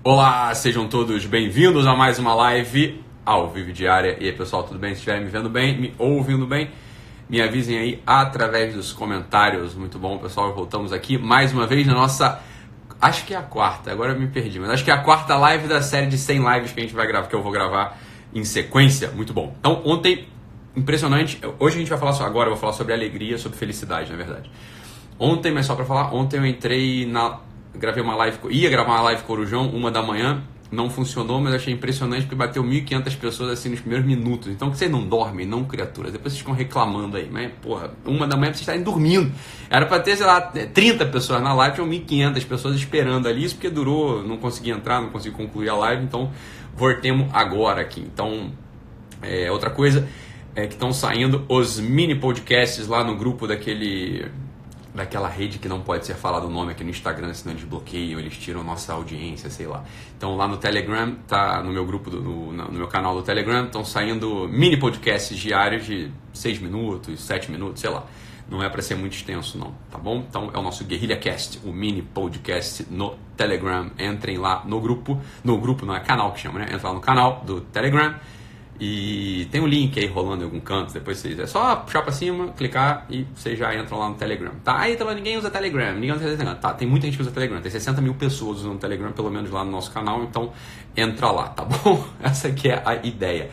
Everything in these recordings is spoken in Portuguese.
Olá, sejam todos bem-vindos a mais uma live ao vivo diária. E aí, pessoal, tudo bem? Se estiverem me vendo bem, me ouvindo bem, me avisem aí através dos comentários. Muito bom, pessoal. Voltamos aqui mais uma vez na nossa... Acho que é a quarta, agora eu me perdi, mas acho que é a quarta live da série de 100 lives que a gente vai gravar, que eu vou gravar em sequência. Muito bom. Então, ontem, impressionante. Hoje a gente vai falar só, agora eu vou falar sobre alegria, sobre felicidade, na verdade. Ontem, mas só pra falar, ontem eu entrei na... Gravei uma live, ia gravar uma live Corujão, 1 da manhã, não funcionou, mas achei impressionante porque bateu 1.500 pessoas assim nos primeiros minutos. Então que vocês não dormem, não, criaturas. Depois vocês ficam reclamando aí, mas porra, 1 da manhã vocês estarem dormindo. Era pra ter, sei lá, 30 pessoas na live, tinham 1.500 pessoas esperando ali, isso porque durou, não consegui entrar, não consegui concluir a live, então voltemos agora aqui. Então, outra coisa é que estão saindo os mini podcasts lá no grupo daquela rede que não pode ser falado o nome aqui no Instagram, senão eles bloqueiam, eles tiram nossa audiência, sei lá. Então lá no Telegram, tá no meu grupo, no meu canal do Telegram, estão saindo mini podcasts diários de 6 minutos, 7 minutos, sei lá. Não é para ser muito extenso não, tá bom? Então é o nosso Guerrilha Cast, o mini podcast no Telegram. Entrem lá no grupo não é canal que chama, né? Entra lá no canal do Telegram. E tem um link aí rolando em algum canto, depois vocês... É só puxar pra cima, clicar e vocês já entram lá no Telegram. Tá? Aí tá lá, ninguém usa Telegram, Tá, tem muita gente que usa Telegram, tem 60 mil pessoas usando Telegram, pelo menos lá no nosso canal, então entra lá, tá bom? Essa aqui é a ideia.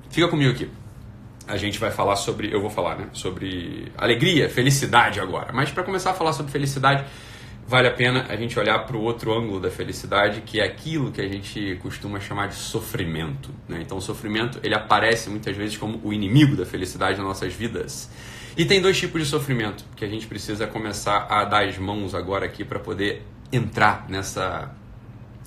Fica comigo aqui. A gente vai falar sobre... Eu vou falar, né? Sobre alegria, felicidade agora. Mas para começar a falar sobre felicidade... Vale a pena a gente olhar para o outro ângulo da felicidade, que é aquilo que a gente costuma chamar de sofrimento, né? Então o sofrimento ele aparece muitas vezes como o inimigo da felicidade nas nossas vidas. E tem 2 tipos de sofrimento que a gente precisa começar a dar as mãos agora aqui para poder entrar nessa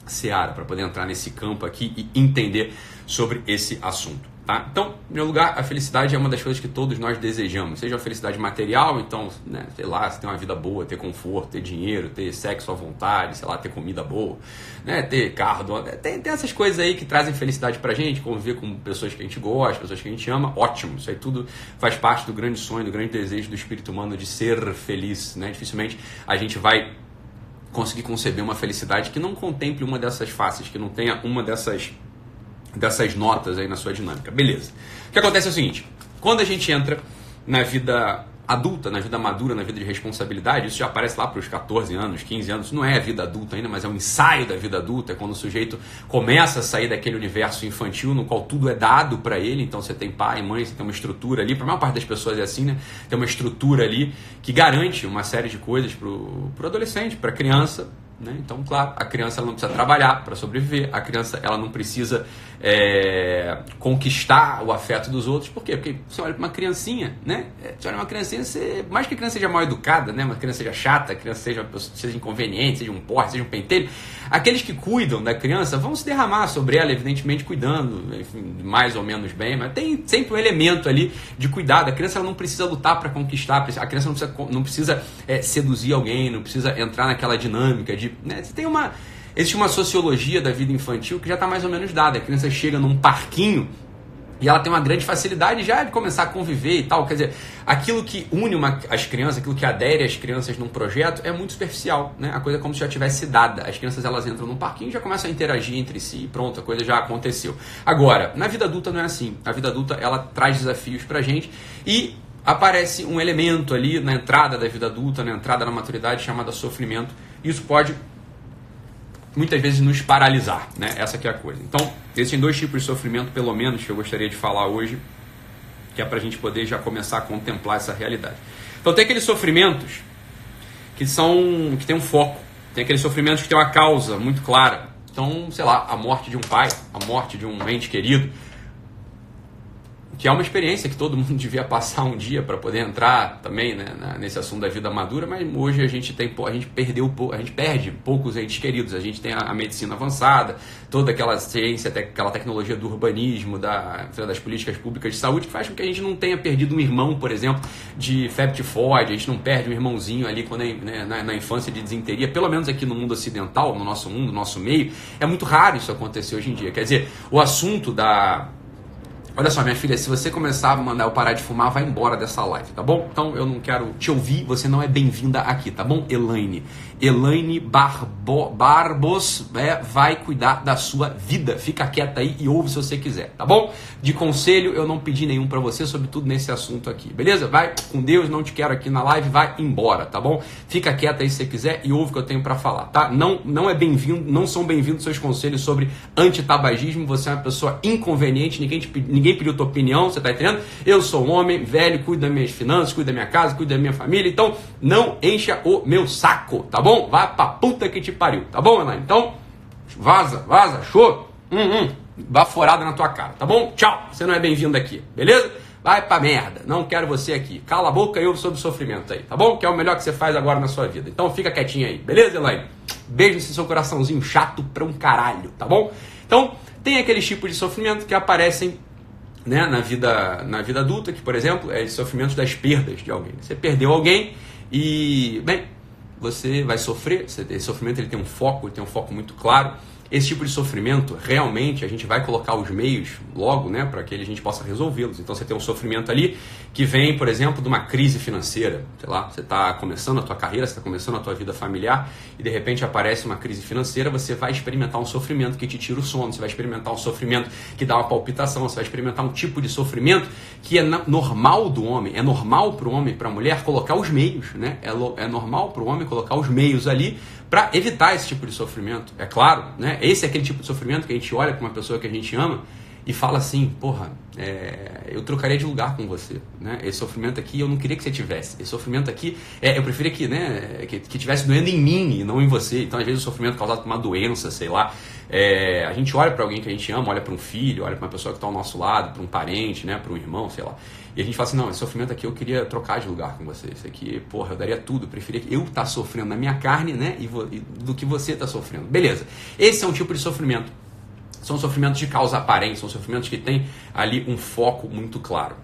seara, para poder entrar nesse campo aqui e entender sobre esse assunto. Tá? Então, em primeiro lugar, a felicidade é uma das coisas que todos nós desejamos, seja a felicidade material, então, né, sei lá, você ter uma vida boa, ter conforto, ter dinheiro, ter sexo à vontade, sei lá, ter comida boa, né, ter carro, tem essas coisas aí que trazem felicidade pra gente, conviver com pessoas que a gente gosta, pessoas que a gente ama, ótimo, isso aí tudo faz parte do grande sonho, do grande desejo do espírito humano de ser feliz, né, dificilmente a gente vai conseguir conceber uma felicidade que não contemple uma dessas faces, que não tenha uma dessas notas aí na sua dinâmica. Beleza. O que acontece é o seguinte, quando a gente entra na vida adulta, na vida madura, na vida de responsabilidade, isso já aparece lá para os 14 anos, 15 anos, não é a vida adulta ainda, mas é um ensaio da vida adulta, é quando o sujeito começa a sair daquele universo infantil no qual tudo é dado para ele, então você tem pai, mãe, você tem uma estrutura ali, para a maior parte das pessoas é assim, né? Tem uma estrutura ali que garante uma série de coisas pro adolescente, para a criança, né? Então, claro, a criança ela não precisa trabalhar para sobreviver, a criança ela não precisa conquistar o afeto dos outros. Por quê? Porque você olha para uma criancinha, né? Você olha uma criancinha, mais que a criança seja mal educada, né? Uma criança seja chata, a criança seja inconveniente, seja um porre, seja um pentelho, aqueles que cuidam da criança vão se derramar sobre ela, evidentemente cuidando, enfim, mais ou menos bem, mas tem sempre um elemento ali de cuidado. A criança ela não precisa lutar para conquistar, a criança não precisa seduzir alguém, não precisa entrar naquela dinâmica de... Né? Existe uma sociologia da vida infantil que já está mais ou menos dada. A criança chega num parquinho e ela tem uma grande facilidade já de começar a conviver e tal. Quer dizer, aquilo que une as crianças, aquilo que adere as crianças num projeto é muito superficial, né? A coisa é como se já tivesse dada. As crianças elas entram num parquinho e já começam a interagir entre si e pronto, a coisa já aconteceu. Agora, na vida adulta não é assim. A vida adulta ela traz desafios pra gente e aparece um elemento ali na entrada da vida adulta, na entrada da maturidade chamada sofrimento. Isso pode muitas vezes nos paralisar, né? Essa que é a coisa. Então, existem 2 tipos de sofrimento, pelo menos, que eu gostaria de falar hoje, que é para a gente poder já começar a contemplar essa realidade. Então, tem aqueles sofrimentos que tem um foco, tem aqueles sofrimentos que tem uma causa muito clara. Então, sei lá, a morte de um pai, a morte de um ente querido, que é uma experiência que todo mundo devia passar um dia para poder entrar também, né, nesse assunto da vida madura, mas hoje a gente perde poucos entes queridos. A gente tem a medicina avançada, toda aquela ciência, aquela tecnologia do urbanismo, das políticas públicas de saúde, que faz com que a gente não tenha perdido um irmão, por exemplo, de febre tifoide, a gente não perde um irmãozinho ali quando, né, na infância de disenteria, pelo menos aqui no mundo ocidental, no nosso mundo, no nosso meio, é muito raro isso acontecer hoje em dia. Quer dizer, o assunto Olha só, minha filha, se você começar a mandar eu parar de fumar, vai embora dessa live, tá bom? Então eu não quero te ouvir, você não é bem-vinda aqui, tá bom? Elaine Barbos vai cuidar da sua vida. Fica quieta aí e ouve se você quiser, tá bom? De conselho, eu não pedi nenhum pra você, sobretudo nesse assunto aqui, beleza? Vai com Deus, não te quero aqui na live, vai embora, tá bom? Fica quieta aí se você quiser e ouve o que eu tenho pra falar, tá? Não é bem-vindo, não são bem-vindos seus conselhos sobre antitabagismo, você é uma pessoa inconveniente, ninguém pediu tua opinião, você tá entendendo? Eu sou um homem velho, cuido das minhas finanças, cuido da minha casa, cuido da minha família, então não encha o meu saco, tá bom? Vai pra puta que te pariu, tá bom, Elaine? Então, vaza, show, baforada na tua cara, tá bom? Tchau, você não é bem-vindo aqui, beleza? Vai pra merda, não quero você aqui. Cala a boca e ouve sobre sofrimento aí, tá bom? Que é o melhor que você faz agora na sua vida. Então fica quietinho aí, beleza, Elaine? Beijo nesse seu coraçãozinho chato pra um caralho, tá bom? Então, tem aqueles tipos de sofrimento que aparecem, né, na vida adulta, que, por exemplo, é o sofrimento das perdas de alguém. Você perdeu alguém e, bem, você vai sofrer. Esse sofrimento ele tem um foco muito claro. Esse tipo de sofrimento, realmente, a gente vai colocar os meios logo, né, para que a gente possa resolvê-los. Então, você tem um sofrimento ali que vem, por exemplo, de uma crise financeira. Sei lá, você está começando a tua carreira, você está começando a tua vida familiar e, de repente, aparece uma crise financeira, você vai experimentar um sofrimento que te tira o sono, você vai experimentar um sofrimento que dá uma palpitação, você vai experimentar um tipo de sofrimento que é normal do homem, é normal para o homem e para a mulher colocar os meios, né? É normal para o homem colocar os meios ali para evitar esse tipo de sofrimento. É claro, né? Esse é aquele tipo de sofrimento que a gente olha para uma pessoa que a gente ama e fala assim, porra, eu trocaria de lugar com você, né? Esse sofrimento aqui eu não queria que você tivesse. Esse sofrimento aqui, eu preferia que, né, que tivesse doendo em mim e não em você. Então, às vezes, o sofrimento causado por uma doença, sei lá. A gente olha para alguém que a gente ama, olha para um filho, olha para uma pessoa que está ao nosso lado, para um parente, né, para um irmão, sei lá. E a gente fala assim, não, esse sofrimento aqui eu queria trocar de lugar com você. Isso aqui, porra, eu daria tudo. Eu preferia que eu tá sofrendo na minha carne, né, do que você tá sofrendo. Beleza. Esse é um tipo de sofrimento. São sofrimentos de causa aparente, são sofrimentos que têm ali um foco muito claro,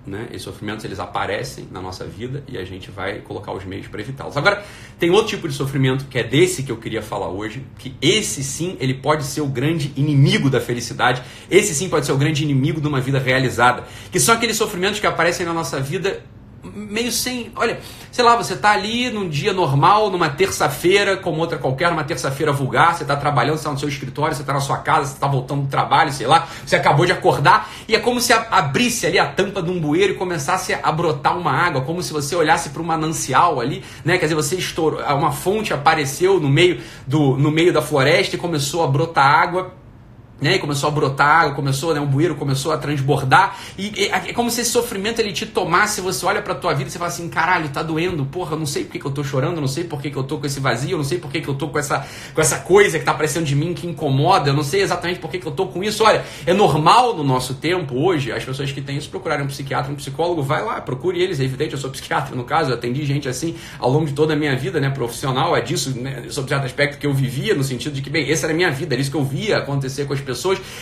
né? Esses sofrimentos eles aparecem na nossa vida e a gente vai colocar os meios para evitá-los. Agora, tem outro tipo de sofrimento que é desse que eu queria falar hoje, que esse sim, ele pode ser o grande inimigo da felicidade, esse sim pode ser o grande inimigo de uma vida realizada, que são aqueles sofrimentos que aparecem na nossa vida meio sem, olha, sei lá, você tá ali num dia normal, numa terça-feira, como outra qualquer, numa terça-feira vulgar, você tá trabalhando, você tá no seu escritório, você tá na sua casa, você tá voltando do trabalho, sei lá, você acabou de acordar, e é como se abrisse ali a tampa de um bueiro e começasse a brotar uma água, como se você olhasse para um manancial ali, né, quer dizer, você estourou, uma fonte apareceu no meio da floresta e começou a brotar água, né, e começou a brotar água, começou, né, um bueiro começou a transbordar, e é como se esse sofrimento ele te tomasse, você olha pra tua vida e você fala assim, caralho, tá doendo, porra, eu não sei por que eu tô chorando, eu não sei por que eu tô com esse vazio, eu não sei por que eu tô com essa coisa que tá aparecendo de mim, que incomoda, eu não sei exatamente por que eu tô com isso. Olha, é normal no nosso tempo hoje, as pessoas que têm isso procurarem um psiquiatra, um psicólogo, vai lá, procure eles, é evidente, eu sou psiquiatra no caso, eu atendi gente assim ao longo de toda a minha vida, né, profissional, é disso, né, sobre certo aspecto que eu vivia, no sentido de que, bem, essa era a minha vida, era isso que eu via acontecer com as pessoas,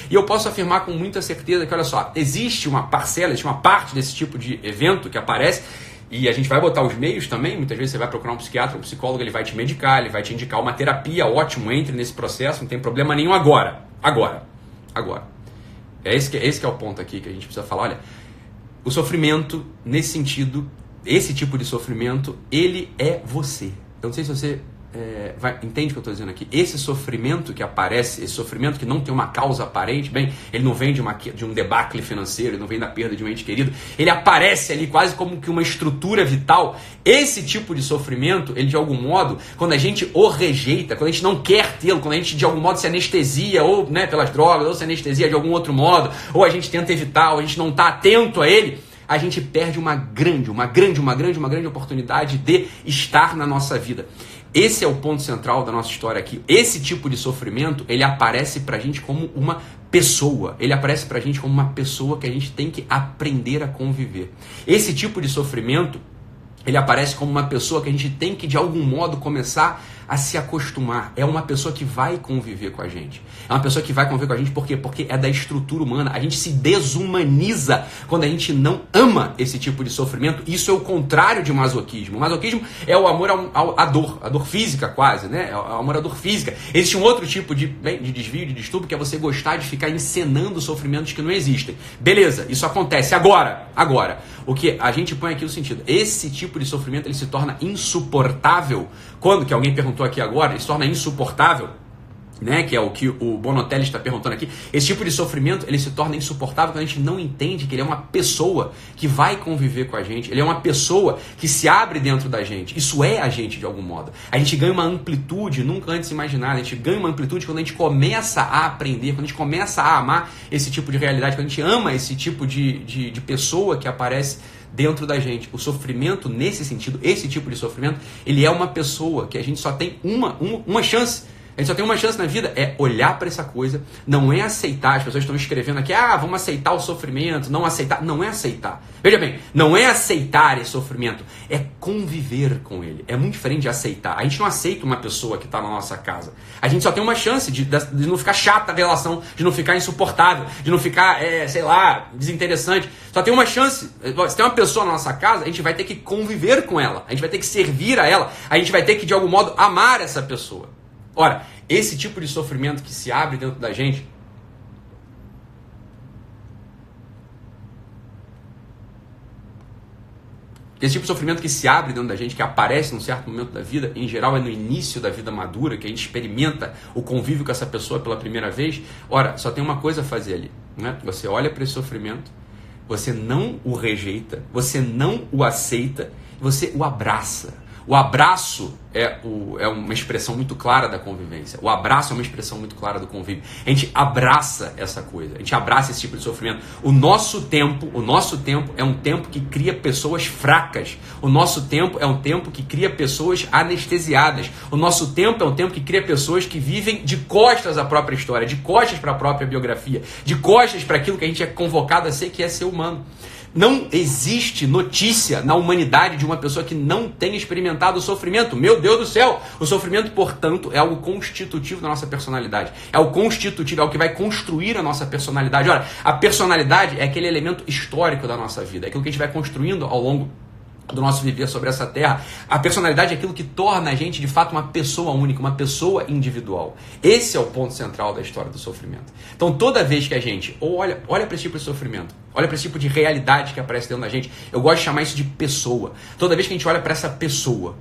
e eu posso afirmar com muita certeza que, olha só, existe uma parcela, existe uma parte desse tipo de evento que aparece, e a gente vai botar os meios também, muitas vezes você vai procurar um psiquiatra, um psicólogo, ele vai te medicar, ele vai te indicar uma terapia, ótimo, entre nesse processo, não tem problema nenhum agora. Esse que é o ponto aqui que a gente precisa falar, olha, o sofrimento, nesse sentido, esse tipo de sofrimento, ele é você. Eu não sei se você entende o que eu estou dizendo aqui. Esse sofrimento que aparece, esse sofrimento que não tem uma causa aparente, bem, ele não vem de um debacle financeiro, ele não vem da perda de um ente querido, ele aparece ali quase como que uma estrutura vital. Esse tipo de sofrimento, ele de algum modo, quando a gente o rejeita, quando a gente não quer tê-lo, quando a gente de algum modo se anestesia, ou, né, pelas drogas, ou se anestesia de algum outro modo, ou a gente tenta evitar, ou a gente não está atento a ele, a gente perde uma grande oportunidade de estar na nossa vida. Esse é o ponto central da nossa história aqui. Esse tipo de sofrimento, ele aparece pra gente como uma pessoa. Ele aparece pra gente como uma pessoa que a gente tem que aprender a conviver. Esse tipo de sofrimento, ele aparece como uma pessoa que a gente tem que, de algum modo, começar a se acostumar. É uma pessoa que vai conviver com a gente. É uma pessoa que vai conviver com a gente por quê? Porque é da estrutura humana. A gente se desumaniza quando a gente não ama esse tipo de sofrimento. Isso é o contrário de masoquismo. O masoquismo é o amor à dor, a dor física quase, né? É o amor à dor física. Existe um outro tipo de desvio, de distúrbio, que é você gostar de ficar encenando sofrimentos que não existem. Beleza, isso acontece agora. O que a gente põe aqui o sentido. Esse tipo de sofrimento ele se torna insuportável. Quando, que alguém perguntou aqui agora, ele se torna insuportável, né? Que é o que o Bonotelli está perguntando aqui. Esse tipo de sofrimento ele se torna insuportável quando a gente não entende que ele é uma pessoa que vai conviver com a gente. Ele é uma pessoa que se abre dentro da gente. Isso é a gente de algum modo. A gente ganha uma amplitude nunca antes imaginada. A gente ganha uma amplitude quando a gente começa a aprender, quando a gente começa a amar esse tipo de realidade, quando a gente ama esse tipo de pessoa que aparece dentro da gente. O sofrimento, nesse sentido, esse tipo de sofrimento, ele é uma pessoa que a gente só tem uma chance. A gente só tem uma chance na vida, é olhar para essa coisa, não é aceitar. As pessoas estão escrevendo aqui, vamos aceitar o sofrimento, não aceitar. Não é aceitar. Veja bem, não é aceitar esse sofrimento, é conviver com ele. É muito diferente de aceitar. A gente não aceita uma pessoa que está na nossa casa. A gente só tem uma chance de não ficar chata a relação, de não ficar insuportável, de não ficar, desinteressante. Só tem uma chance. Se tem uma pessoa na nossa casa, a gente vai ter que conviver com ela. A gente vai ter que servir a ela. A gente vai ter que, de algum modo, amar essa pessoa. Ora, esse tipo de sofrimento que se abre dentro da gente, que aparece num certo momento da vida, em geral é no início da vida madura, que a gente experimenta o convívio com essa pessoa pela primeira vez. Ora, só tem uma coisa a fazer ali, né? Você olha para esse sofrimento, você não o rejeita, você não o aceita, você o abraça. O abraço é uma expressão muito clara da convivência. O abraço é uma expressão muito clara do convívio. A gente abraça essa coisa, a gente abraça esse tipo de sofrimento. O nosso tempo é um tempo que cria pessoas fracas. O nosso tempo é um tempo que cria pessoas anestesiadas. O nosso tempo é um tempo que cria pessoas que vivem de costas à própria história, de costas para a própria biografia, de costas para aquilo que a gente é convocado a ser, que é ser humano. Não existe notícia na humanidade de uma pessoa que não tenha experimentado o sofrimento. Meu Deus do céu! O sofrimento, portanto, é algo constitutivo da nossa personalidade. É o constitutivo, é o que vai construir a nossa personalidade. Olha, a personalidade é aquele elemento histórico da nossa vida. É aquilo que a gente vai construindo ao longo do nosso viver sobre essa terra. A personalidade é aquilo que torna a gente, de fato, uma pessoa única, uma pessoa individual. Esse é o ponto central da história do sofrimento. Então, toda vez que a gente olha para esse tipo de sofrimento, olha para esse tipo de realidade que aparece dentro da gente, eu gosto de chamar isso de pessoa. Toda vez que a gente olha para essa pessoa,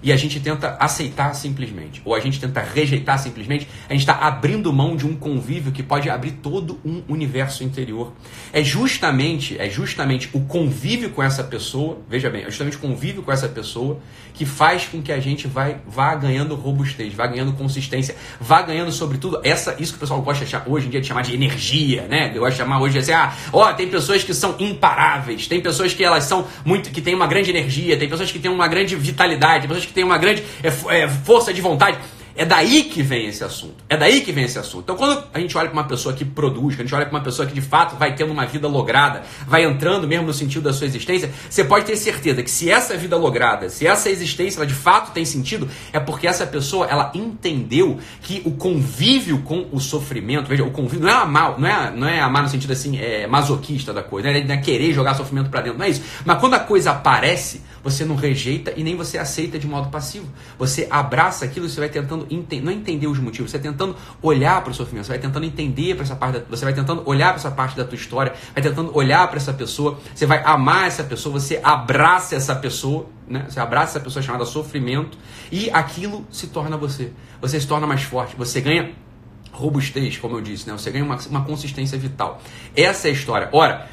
e a gente tenta aceitar simplesmente, ou a gente tenta rejeitar simplesmente, a gente está abrindo mão de um convívio que pode abrir todo um universo interior. É justamente o convívio com essa pessoa, veja bem, é justamente o convívio com essa pessoa que faz com que a gente vá ganhando robustez, vá ganhando consistência, vá ganhando, sobretudo, isso que o pessoal gosta de, hoje em dia de chamar de energia, né? Eu gosto de chamar hoje assim, tem pessoas que são imparáveis, tem pessoas que elas são que têm uma grande energia, tem pessoas que têm uma grande vitalidade, tem pessoas que têm uma grande força de vontade. É daí que vem esse assunto. Então, quando a gente olha para uma pessoa que produz, quando a gente olha para uma pessoa que de fato vai tendo uma vida lograda, vai entrando mesmo no sentido da sua existência, você pode ter certeza que se essa vida lograda, se essa existência ela de fato tem sentido, é porque essa pessoa ela entendeu que o convívio com o sofrimento, veja, o convívio não é amar no sentido assim, masoquista da coisa, não é querer jogar sofrimento para dentro, não é isso. Mas quando a coisa aparece, você não rejeita e nem você aceita de modo passivo. Você abraça aquilo e você vai tentando não entender os motivos, você vai tentando olhar para o sofrimento, você vai tentando entender para essa parte, você vai tentando olhar para essa parte da tua história, vai tentando olhar para essa pessoa, você vai amar essa pessoa, você abraça essa pessoa, né? Você abraça essa pessoa chamada sofrimento e aquilo se torna você se torna mais forte, você ganha robustez, como eu disse, né? Você ganha uma consistência vital. Essa é a história. Ora,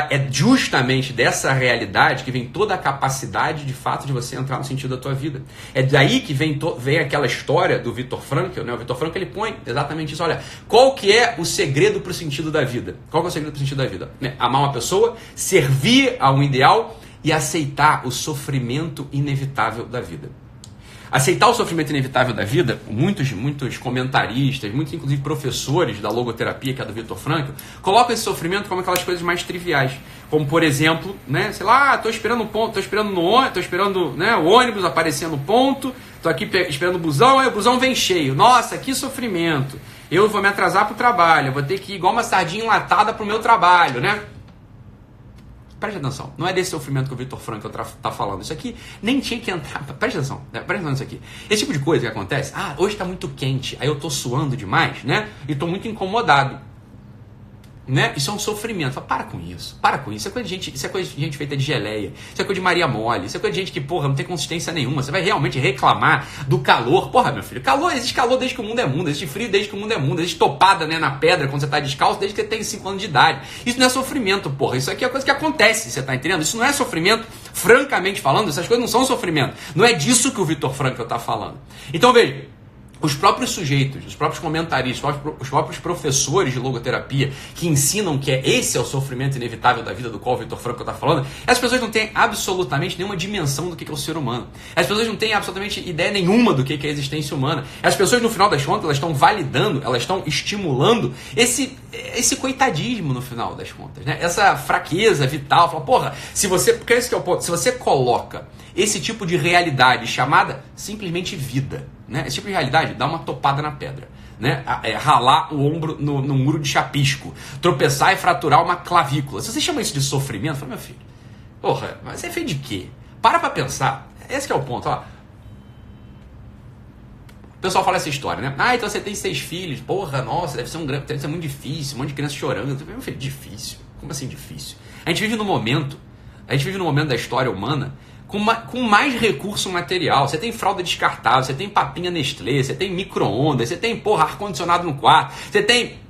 é justamente dessa realidade que vem toda a capacidade, de fato, de você entrar no sentido da tua vida. É daí que vem aquela história do Viktor Frankl, né? O Viktor Frankl, ele põe exatamente isso. Olha, qual que é o segredo para o sentido da vida? Qual que é o segredo para o sentido da vida? Né? Amar uma pessoa, servir a um ideal e aceitar o sofrimento inevitável da vida. Aceitar o sofrimento inevitável da vida, muitos comentaristas, muitos inclusive professores da logoterapia, que é do Viktor Frankl, colocam esse sofrimento como aquelas coisas mais triviais. Como, por exemplo, né, sei lá, tô esperando um ponto, tô esperando né, o ônibus aparecer no ponto, tô aqui esperando o busão, aí o busão vem cheio. Nossa, que sofrimento. Eu vou me atrasar pro trabalho, eu vou ter que ir igual uma sardinha enlatada pro meu trabalho, né? Preste atenção, não é desse sofrimento que o Viktor Frankl tá falando. Isso aqui nem tinha que entrar. Preste atenção, né? Preste atenção nisso aqui. Esse tipo de coisa que acontece, hoje tá muito quente, aí eu tô suando demais, né? E tô muito incomodado. Né? Isso é um sofrimento. Fala, para com isso. Isso é coisa de gente feita de geleia. Isso é coisa de Maria Mole. Isso é coisa de gente que, porra, não tem consistência nenhuma. Você vai realmente reclamar do calor. Porra, meu filho, existe calor desde que o mundo é mundo. Existe frio desde que o mundo é mundo. Existe topada, né, na pedra quando você tá descalço desde que você tem 5 anos de idade. Isso não é sofrimento, porra. Isso aqui é coisa que acontece, você tá entendendo? Isso não é sofrimento, francamente falando. Essas coisas não são sofrimento. Não é disso que o Viktor Frankl tá falando. Então, veja. Os próprios sujeitos, os próprios comentaristas, os próprios professores de logoterapia que ensinam que esse é o sofrimento inevitável da vida do qual o Viktor Frankl está falando, as pessoas não têm absolutamente nenhuma dimensão do que é o ser humano. As pessoas não têm absolutamente ideia nenhuma do que é a existência humana. As pessoas, no final das contas, elas estão validando, elas estão estimulando esse coitadismo no final das contas, né? Essa fraqueza vital. Fala, porra, porque esse que é o ponto, se você coloca esse tipo de realidade chamada simplesmente vida, né? Esse tipo de realidade dá uma topada na pedra, né? Ralar o ombro no muro de chapisco, tropeçar e fraturar uma clavícula. Se você chama isso de sofrimento, fala, meu filho, porra, mas você é feito de quê? Para pra pensar. Esse que é o ponto, ó. O pessoal fala essa história, né? Então você tem 6 filhos, porra, nossa, deve ser muito difícil, um monte de criança chorando. Meu filho, difícil. Como assim difícil? A gente vive num momento da história humana com mais recurso material. Você tem fralda descartável, você tem papinha Nestlé, você tem micro-ondas, você tem, porra, ar-condicionado no quarto, você tem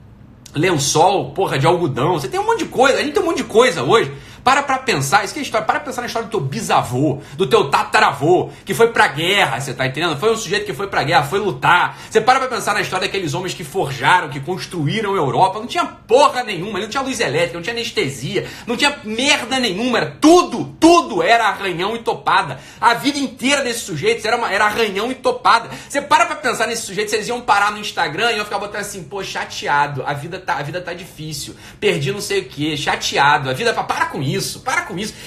lençol, porra, de algodão, você tem um monte de coisa, a gente tem um monte de coisa hoje. Para pra pensar, isso que é história, para pensar na história do teu bisavô, do teu tataravô, que foi pra guerra, você tá entendendo? Foi um sujeito que foi pra guerra, foi lutar. Você para pra pensar na história daqueles homens que forjaram, que construíram a Europa, não tinha porra nenhuma, não tinha luz elétrica, não tinha anestesia, não tinha merda nenhuma, era tudo era arranhão e topada. A vida inteira desses sujeitos era arranhão e topada. Você para pra pensar nesses sujeitos, eles iam parar no Instagram e iam ficar botando assim, pô, chateado, a vida tá difícil, perdi não sei o que, chateado, a vida, para com isso.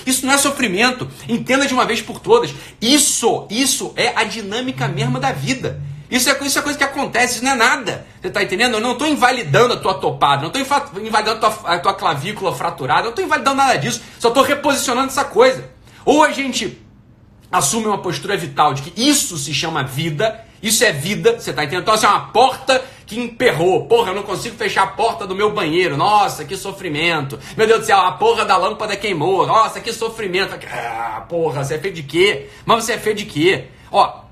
Isso não é sofrimento. Entenda de uma vez por todas. Isso é a dinâmica mesma da vida. Isso é coisa que acontece, isso não é nada. Você tá entendendo? Eu não estou invalidando a tua topada, não estou invalidando a tua clavícula fraturada, não estou invalidando nada disso. Só estou reposicionando essa coisa. Ou a gente assume uma postura vital de que isso se chama vida, isso é vida, você tá entendendo? Então, assim, é uma porta que emperrou. Porra, eu não consigo fechar a porta do meu banheiro. Nossa, que sofrimento. Meu Deus do céu, a porra da lâmpada queimou. Nossa, que sofrimento. Porra, você é feito de quê? Mas você é feito de quê? Ó,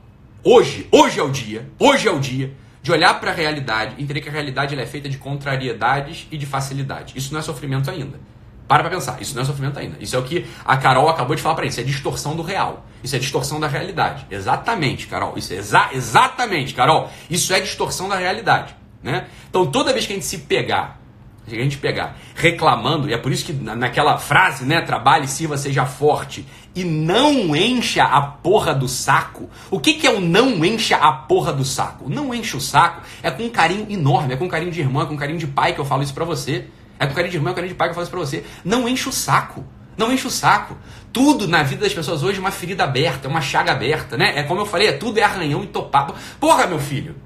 hoje é o dia de olhar pra realidade e entender que a realidade ela é feita de contrariedades e de facilidade. Isso não é sofrimento ainda. Para pra pensar, isso não é sofrimento ainda. Isso é o que a Carol acabou de falar pra gente. Isso é distorção do real. Isso é distorção da realidade. Exatamente, Carol. Isso é exatamente, Carol. Isso é distorção da realidade, né? Então, toda vez que a gente pegar reclamando, e é por isso que naquela frase, né, trabalhe, sirva, seja forte, e não encha a porra do saco. O que é o não encha a porra do saco? O não enche o saco é com um carinho enorme, é com carinho de irmã, é com carinho de pai que eu falo isso pra você. É com carinho de irmã, é com carinho de pai que eu falo isso pra você. Não enche o saco. Não enche o saco. Tudo na vida das pessoas hoje é uma ferida aberta, é uma chaga aberta, né? É como eu falei, tudo é arranhão e topado. Porra, meu filho.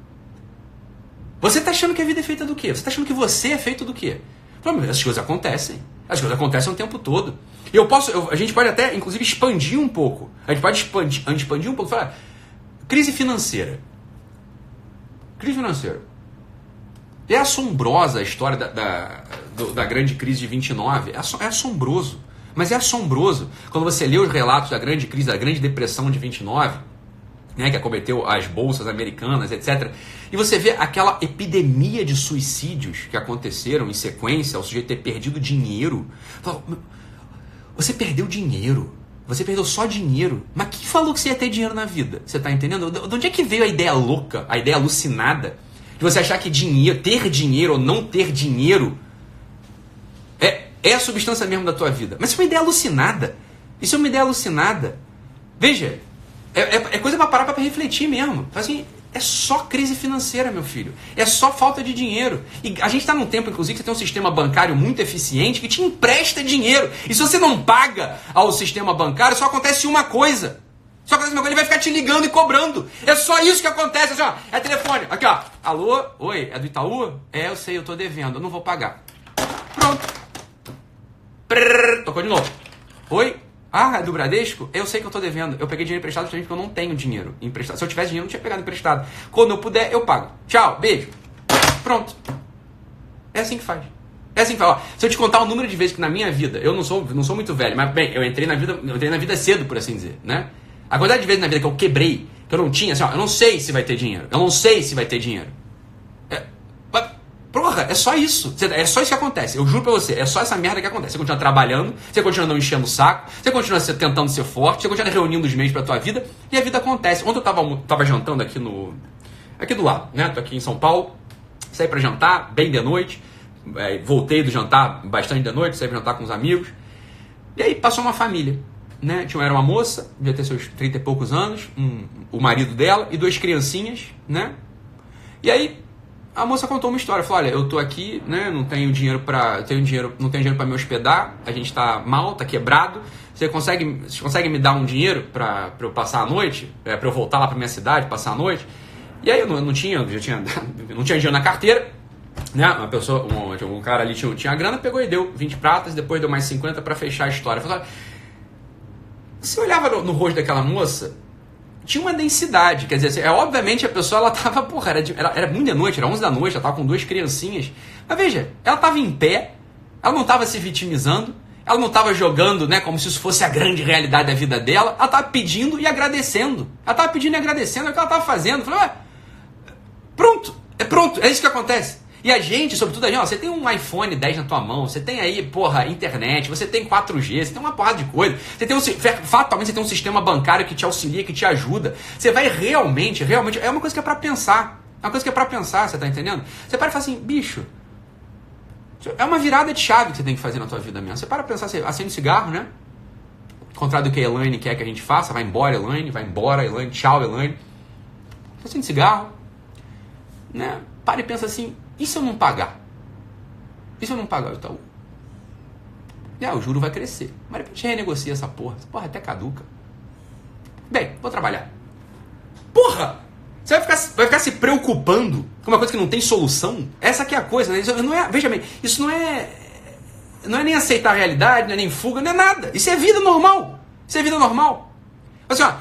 Você tá achando que a vida é feita do quê? Você tá achando que você é feito do quê? Essas coisas acontecem. As coisas acontecem o tempo todo. E a gente pode até, inclusive, expandir um pouco. A gente pode expandir um pouco e falar, crise financeira. Crise financeira. É assombrosa a história da grande crise de 29. É assombroso. Mas é assombroso quando você lê os relatos da grande crise, da grande depressão de 29, né, que acometeu as bolsas americanas, etc. E você vê aquela epidemia de suicídios que aconteceram em sequência, ao sujeito ter perdido dinheiro. Você perdeu dinheiro. Você perdeu só dinheiro. Mas quem falou que você ia ter dinheiro na vida? Você tá entendendo? De onde é que veio a ideia louca, a ideia alucinada de você achar que ter dinheiro ou não ter dinheiro é a substância mesmo da tua vida? Mas isso é uma ideia alucinada. Isso é uma ideia alucinada. Veja, É coisa pra parar pra refletir mesmo. Assim, é só crise financeira, meu filho. É só falta de dinheiro. E a gente tá num tempo, inclusive, que você tem um sistema bancário muito eficiente que te empresta dinheiro. E se você não paga ao sistema bancário, só acontece uma coisa. Só acontece uma coisa, ele vai ficar te ligando e cobrando. É só isso que acontece. Assim, ó, é telefone. Aqui, ó. Alô? Oi, é do Itaú? É, eu sei, eu tô devendo. Eu não vou pagar. Pronto. Tocou de novo. Oi? Ah, é do Bradesco? Eu sei que eu tô devendo. Eu peguei dinheiro emprestado justamente porque eu não tenho dinheiro emprestado. Se eu tivesse dinheiro, eu não tinha pegado emprestado. Quando eu puder, eu pago. Tchau, beijo. Pronto. É assim que faz. É assim que faz. Ó, se eu te contar o número de vezes que na minha vida, eu não sou muito velho, mas bem, eu entrei na vida cedo, por assim dizer, né? A quantidade de vezes na vida que eu quebrei, que eu não tinha, assim, ó, eu não sei se vai ter dinheiro. Eu não sei se vai ter dinheiro. Porra, é só isso. É só isso que acontece. Eu juro pra você, é só essa merda que acontece. Você continua trabalhando, você continua não enchendo o saco, você continua tentando ser forte, você continua reunindo os meios pra tua vida, e a vida acontece. Ontem eu tava jantando aqui do lado, né? Tô aqui em São Paulo, saí pra jantar, bem de noite, voltei do jantar bastante de noite, saí pra jantar com os amigos, e aí passou uma família, né? Era uma moça, devia ter seus 30 e poucos anos, o marido dela e 2 criancinhas, né? E aí a moça contou uma história, falou, olha, eu tô aqui, né, não tenho dinheiro para me hospedar, a gente tá mal, tá quebrado, você consegue me dar um dinheiro para eu passar a noite, para eu voltar lá para minha cidade, passar a noite? E aí eu não tinha dinheiro na carteira, né, um cara ali tinha a grana, pegou e deu 20 pratas, depois deu mais 50 para fechar a história. Falou, você olhava no rosto daquela moça, tinha uma densidade, quer dizer, obviamente a pessoa, ela tava, porra, era muito de noite, era 11 da noite, ela tava com 2 criancinhas, mas veja, ela tava em pé, ela não tava se vitimizando, ela não tava jogando, né, como se isso fosse a grande realidade da vida dela, ela tava pedindo e agradecendo, é o que ela tava fazendo, falei, pronto, é isso que acontece. E a gente, sobretudo a gente, ó, você tem um iPhone 10 na tua mão, você tem aí, porra, internet, você tem 4G, você tem uma porrada de coisa, fatalmente você tem um sistema bancário que te auxilia, que te ajuda. Você vai realmente, é uma coisa que é pra pensar. É uma coisa que é pra pensar, você tá entendendo? Você para e fala assim, bicho, é uma virada de chave que você tem que fazer na tua vida mesmo. Você para pensar, você acende cigarro, né? Ao contrário do que a Elaine quer que a gente faça, vai embora, Elaine, tchau, Elaine. Você acende cigarro, né? Para e pensa assim, e se eu não pagar? E se eu não pagar o Itaú? O juro vai crescer. Mas depois a gente renegocia essa porra. Essa porra é até caduca. Bem, vou trabalhar. Porra! Você vai ficar se preocupando com uma coisa que não tem solução? Essa aqui é a coisa, né? Veja bem, isso não é nem aceitar a realidade, não é nem fuga, não é nada. Isso é vida normal. Assim, ó,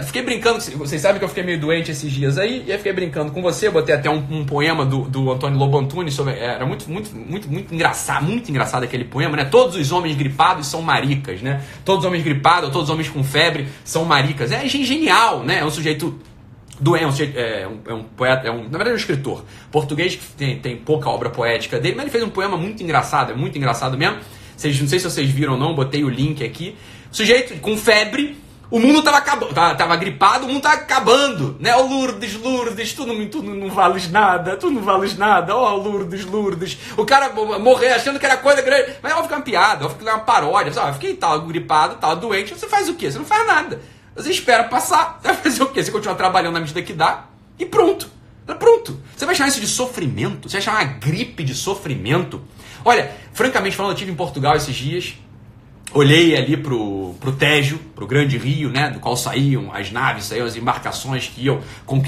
fiquei brincando, vocês sabem que eu fiquei meio doente esses dias aí, e aí fiquei brincando com você, botei até um poema do Antônio Lobo Antunes, era muito engraçado aquele poema, né? Todos os homens gripados são maricas, né? Todos os homens gripados, todos os homens com febre são maricas. É genial, né? É um sujeito doente, um poeta, na verdade é um escritor português que tem pouca obra poética dele, mas ele fez um poema muito engraçado mesmo. Não sei se vocês viram ou não, botei o link aqui. Sujeito com febre, o mundo tava gripado, o mundo tava acabando, né? Ó, Lourdes, tu não vales nada, ó, Lourdes. O cara morrer achando que era coisa grande, mas é óbvio que é uma piada, óbvio que é uma paródia. Eu fiquei gripado, doente, você faz o quê? Você não faz nada. Você espera passar, você vai fazer o quê? Você continua trabalhando na medida que dá e pronto. Você vai chamar isso de sofrimento? Você vai chamar uma gripe de sofrimento? Olha, francamente falando, eu estive em Portugal esses dias, olhei ali pro Tejo, pro grande rio, né, do qual saíam as naves, saíam as embarcações que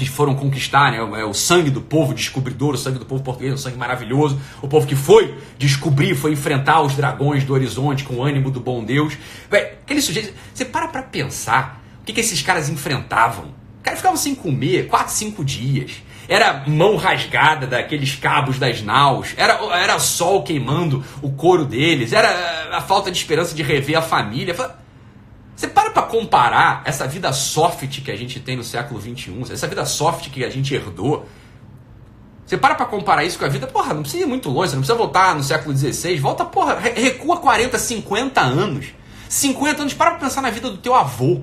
foram conquistar, né, o sangue do povo descobridor, o sangue do povo português, um sangue maravilhoso, o povo que foi descobrir, foi enfrentar os dragões do horizonte com o ânimo do bom Deus. Aquele sujeito, você para pra pensar o que esses caras enfrentavam. Os caras ficavam sem comer 4, 5 dias. Era mão rasgada daqueles cabos das naus, era sol queimando o couro deles, era a falta de esperança de rever a família. Você para pra comparar essa vida soft que a gente tem no século XXI, essa vida soft que a gente herdou. Você para pra comparar isso com a vida, porra, não precisa ir muito longe, você não precisa voltar no século XVI, volta, porra, recua 40, 50 anos. 50 anos, para pra pensar na vida do teu avô.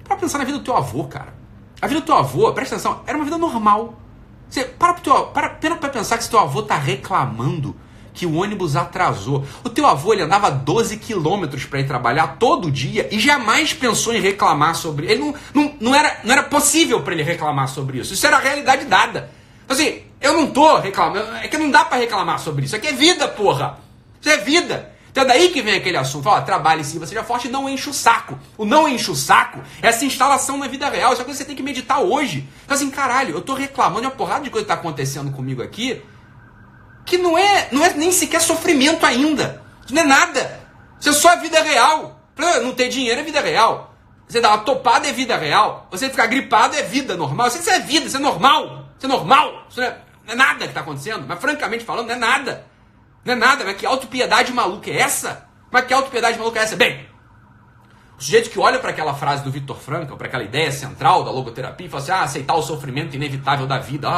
Para pensar na vida do teu avô, cara. A vida do teu avô, presta atenção, era uma vida normal. Você para pra pensar que se teu avô tá reclamando que o ônibus atrasou. O teu avô, ele andava 12 quilômetros para ir trabalhar todo dia e jamais pensou em reclamar sobre... Ele não era possível para ele reclamar sobre isso. Isso era a realidade dada. Assim, eu não tô reclamando, é que não dá para reclamar sobre isso. Isso aqui é vida, porra. Isso é vida. Então é daí que vem aquele assunto. Fala, trabalhe sim, você seja forte e não enche o saco. O não enche o saco é essa instalação na vida real. Isso é coisa que você tem que meditar hoje. Então assim, caralho, eu tô reclamando de uma porrada de coisa que tá acontecendo comigo aqui que não é nem sequer sofrimento ainda. Isso não é nada. Isso é só a vida real. Não ter dinheiro é vida real. Você dar uma topada é vida real. Você ficar gripado é vida normal. Isso é vida, isso é normal. Isso é normal. Isso não é nada que está acontecendo. Mas francamente falando, não é nada. Não é nada. Mas que autopiedade maluca é essa? Mas que autopiedade maluca é essa? Bem, o sujeito que olha para aquela frase do Viktor Frankl, para aquela ideia central da logoterapia, e fala assim, aceitar o sofrimento inevitável da vida.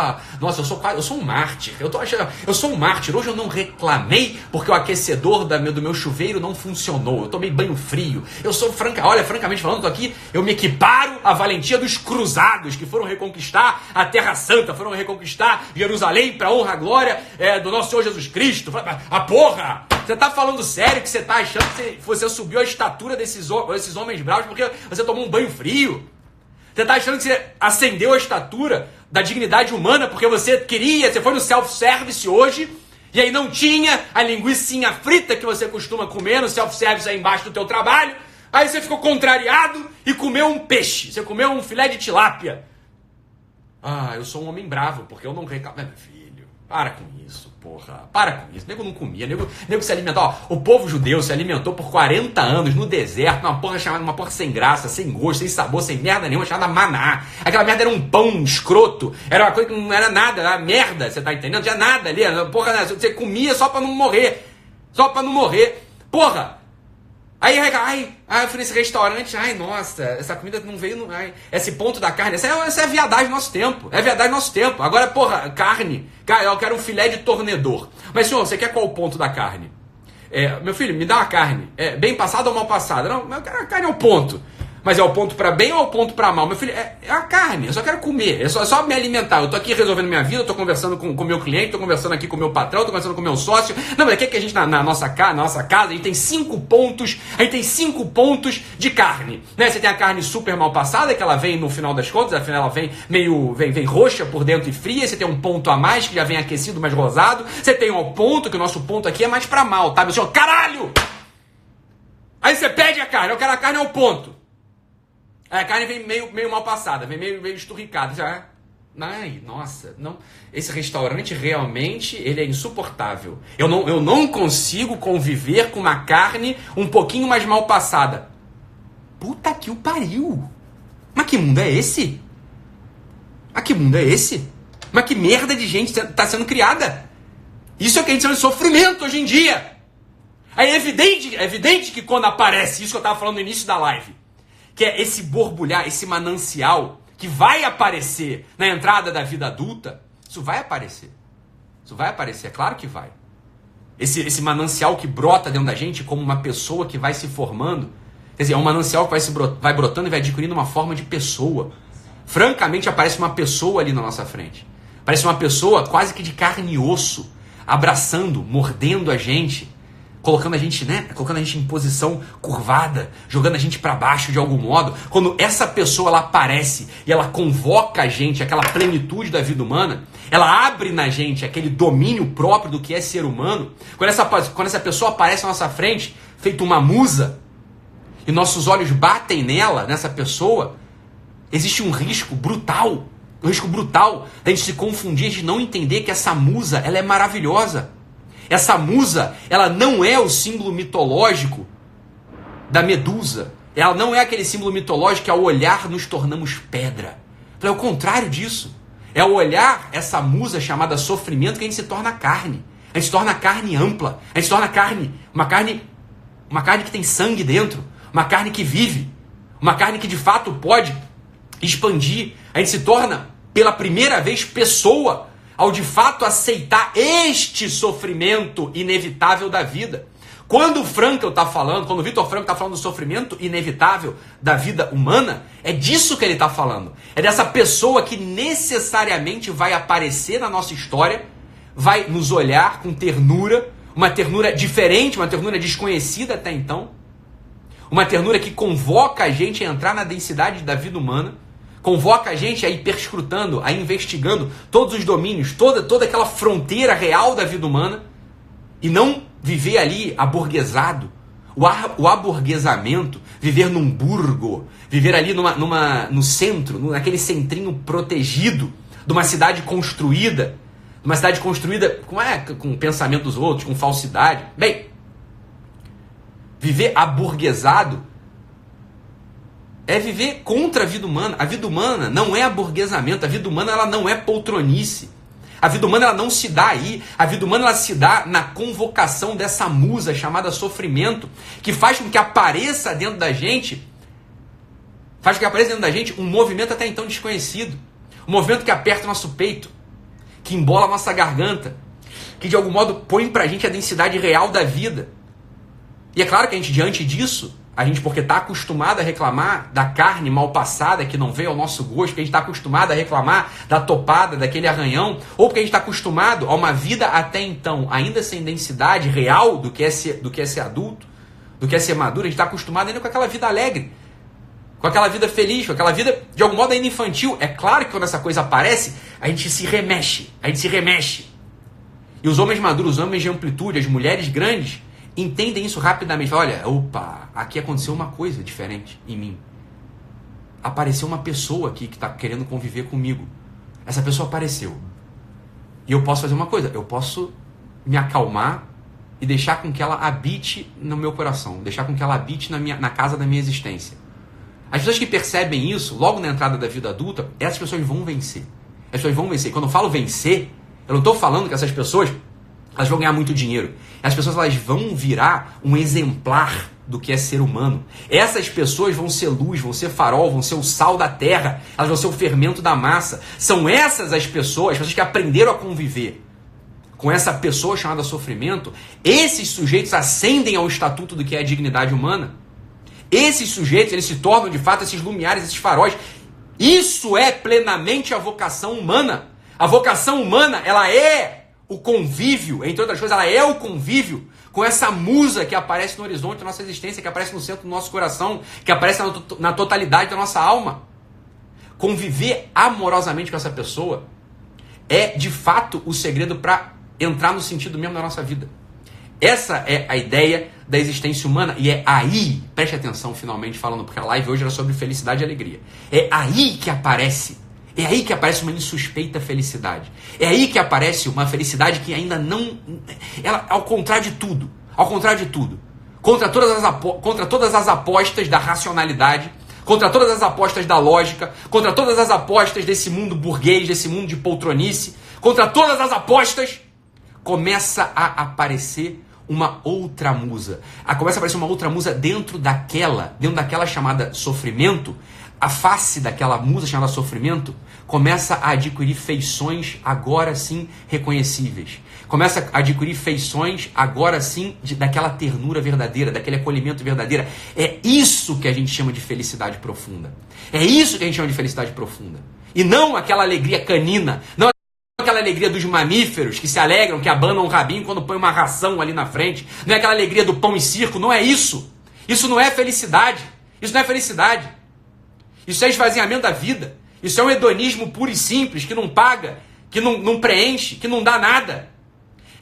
Nossa, eu sou um mártir. Eu sou um mártir. Hoje eu não reclamei porque o aquecedor do meu chuveiro não funcionou. Eu tomei banho frio. Eu sou, francamente falando, tô aqui, eu me equiparo à valentia dos cruzados que foram reconquistar a Terra Santa, foram reconquistar Jerusalém para a honra e glória do nosso Senhor Jesus Cristo. Porra! Você tá falando sério que você tá achando que você subiu a estatura desses homens bravos porque você tomou um banho frio? Você tá achando que você ascendeu a estatura da dignidade humana porque você foi no self-service hoje e aí não tinha a linguicinha frita que você costuma comer no self-service aí embaixo do teu trabalho? Aí você ficou contrariado e comeu um peixe, você comeu um filé de tilápia. Eu sou um homem bravo porque eu não reclamo. Meu filho, para com isso. Porra, para com isso. Nego não comia, nego se alimentava. O povo judeu se alimentou por 40 anos no deserto, uma porra sem graça, sem gosto, sem sabor, sem merda nenhuma, chamada maná. Aquela merda era um pão escroto, era uma coisa que não era nada, era merda, você tá entendendo? Não tinha nada ali, porra, você comia só pra não morrer. Só pra não morrer. Porra! Aí eu fui nesse restaurante, nossa, essa comida não veio, esse ponto da carne, essa é a viadagem do nosso tempo, Agora, porra, carne, eu quero um filé de tornedor. Mas, senhor, você quer qual o ponto da carne? Meu filho, me dá uma carne, bem passada ou mal passada? Não, eu quero a carne ao ponto. Mas é o ponto pra bem ou é o ponto pra mal? Meu filho, é a carne, eu só quero comer, é só me alimentar. Eu tô aqui resolvendo minha vida, eu tô conversando com o meu cliente, tô conversando aqui com o meu patrão, tô conversando com o meu sócio. Não, mas aqui é que a gente, na nossa casa, a gente tem 5 pontos de carne. Né? Você tem a carne super mal passada, que ela vem no final das contas, afinal ela vem roxa por dentro e fria. Você tem um ponto a mais, que já vem aquecido, mais rosado. Você tem um ponto, que o nosso ponto aqui é mais pra mal, tá? Meu senhor, caralho! Aí você pede a carne, eu quero a carne ao ponto. A carne vem meio mal passada, vem meio esturricada. Já. Nossa, não. Esse restaurante realmente ele é insuportável. Eu não consigo conviver com uma carne um pouquinho mais mal passada. Puta que o pariu! Mas que mundo é esse? Mas que mundo é esse? Mas que merda de gente está sendo criada? Isso é o que a gente chama de sofrimento hoje em dia. É evidente que quando aparece isso que eu estava falando no início da live, que é esse borbulhar, esse manancial que vai aparecer na entrada da vida adulta, isso vai aparecer. Isso vai aparecer, é claro que vai. Esse manancial que brota dentro da gente como uma pessoa que vai se formando, quer dizer, é um manancial que vai brotando e vai adquirindo uma forma de pessoa. Francamente, aparece uma pessoa ali na nossa frente. Parece uma pessoa quase que de carne e osso, abraçando, mordendo a gente, colocando a gente em posição curvada, jogando a gente para baixo de algum modo. Quando essa pessoa ela aparece e ela convoca a gente, aquela plenitude da vida humana, ela abre na gente aquele domínio próprio do que é ser humano. Quando essa pessoa aparece na nossa frente, feito uma musa, e nossos olhos batem nessa pessoa, existe um risco brutal da gente se confundir, de não entender que essa musa ela é maravilhosa. Essa musa, ela não é o símbolo mitológico da Medusa. Ela não é aquele símbolo mitológico que ao olhar nos tornamos pedra. É o contrário disso. É ao olhar essa musa chamada sofrimento que a gente se torna carne. A gente se torna carne ampla. A gente se torna carne, uma carne que tem sangue dentro. Uma carne que vive. Uma carne que de fato pode expandir. A gente se torna, pela primeira vez, pessoa, ao de fato aceitar este sofrimento inevitável da vida. Quando o Viktor Frankl está falando do sofrimento inevitável da vida humana, é disso que ele está falando. É dessa pessoa que necessariamente vai aparecer na nossa história, vai nos olhar com ternura, uma ternura diferente, uma ternura desconhecida até então, uma ternura que convoca a gente a entrar na densidade da vida humana, convoca a gente a ir perscrutando, a ir investigando todos os domínios, toda aquela fronteira real da vida humana, e não viver ali aburguesado. O aburguesamento, viver num burgo, viver ali no centro, naquele centrinho protegido de uma cidade construída, com pensamento dos outros, com falsidade. Bem, viver aburguesado é viver contra a vida humana. A vida humana não é aburguesamento, a vida humana ela não é poltronice. A vida humana ela não se dá aí, a vida humana ela se dá na convocação dessa musa chamada sofrimento, que faz com que apareça dentro da gente, um movimento até então desconhecido, um movimento que aperta o nosso peito, que embola a nossa garganta, que de algum modo põe pra gente a densidade real da vida. E é claro que a gente, diante disso, porque está acostumado a reclamar da carne mal passada que não veio ao nosso gosto, porque a gente está acostumado a reclamar da topada, daquele arranhão, ou porque a gente está acostumado a uma vida até então ainda sem densidade real do que é ser adulto, do que é ser maduro. A gente está acostumado ainda com aquela vida alegre, com aquela vida feliz, com aquela vida de algum modo ainda infantil. É claro que quando essa coisa aparece, a gente se remexe. E os homens maduros, os homens de amplitude, as mulheres grandes, entendem isso rapidamente. Olha, aqui aconteceu uma coisa diferente em mim. Apareceu uma pessoa aqui que está querendo conviver comigo. Essa pessoa apareceu. E eu posso fazer uma coisa. Eu posso me acalmar e deixar com que ela habite no meu coração. Deixar com que ela habite na casa da minha existência. As pessoas que percebem isso, logo na entrada da vida adulta, essas pessoas vão vencer. As pessoas vão vencer. Quando eu falo vencer, eu não estou falando que essas pessoas elas vão ganhar muito dinheiro. As pessoas elas vão virar um exemplar do que é ser humano. Essas pessoas vão ser luz, vão ser farol, vão ser o sal da terra, elas vão ser o fermento da massa. São essas as pessoas que aprenderam a conviver com essa pessoa chamada sofrimento. Esses sujeitos ascendem ao estatuto do que é a dignidade humana. Esses sujeitos eles se tornam de fato esses lumiares, esses faróis. Isso é plenamente a vocação humana. A vocação humana, ela é o convívio, entre outras coisas, ela é o convívio com essa musa que aparece no horizonte da nossa existência, que aparece no centro do nosso coração, que aparece na totalidade da nossa alma. Conviver amorosamente com essa pessoa é, de fato, o segredo para entrar no sentido mesmo da nossa vida. Essa é a ideia da existência humana e é aí, preste atenção finalmente falando, porque a live hoje era sobre felicidade e alegria. É aí que aparece uma insuspeita felicidade. É aí que aparece uma felicidade que ainda não... Ela, ao contrário de tudo, contra todas as apostas da racionalidade, contra todas as apostas da lógica, contra todas as apostas desse mundo burguês, desse mundo de poltronice, contra todas as apostas, começa a aparecer uma outra musa. Começa a aparecer uma outra musa dentro daquela chamada sofrimento. A face daquela musa chamada sofrimento começa a adquirir feições agora sim reconhecíveis. Começa a adquirir feições agora sim daquela ternura verdadeira, daquele acolhimento verdadeiro. É isso que a gente chama de felicidade profunda. E não aquela alegria canina, não aquela alegria dos mamíferos que se alegram, que abanam o rabinho quando põe uma ração ali na frente. Não é aquela alegria do pão e circo, não é isso. Isso não é felicidade. Isso é esvaziamento da vida. Isso é um hedonismo puro e simples, que não paga, que não preenche, que não dá nada.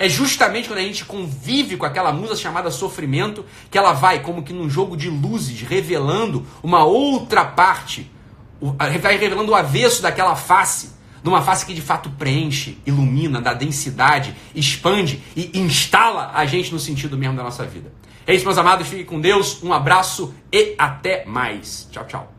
É justamente quando a gente convive com aquela musa chamada sofrimento, que ela vai, como que num jogo de luzes, revelando uma outra parte, vai revelando o avesso daquela face, de uma face que de fato preenche, ilumina, dá densidade, expande e instala a gente no sentido mesmo da nossa vida. É isso, meus amados, fiquem com Deus, um abraço e até mais. Tchau, tchau.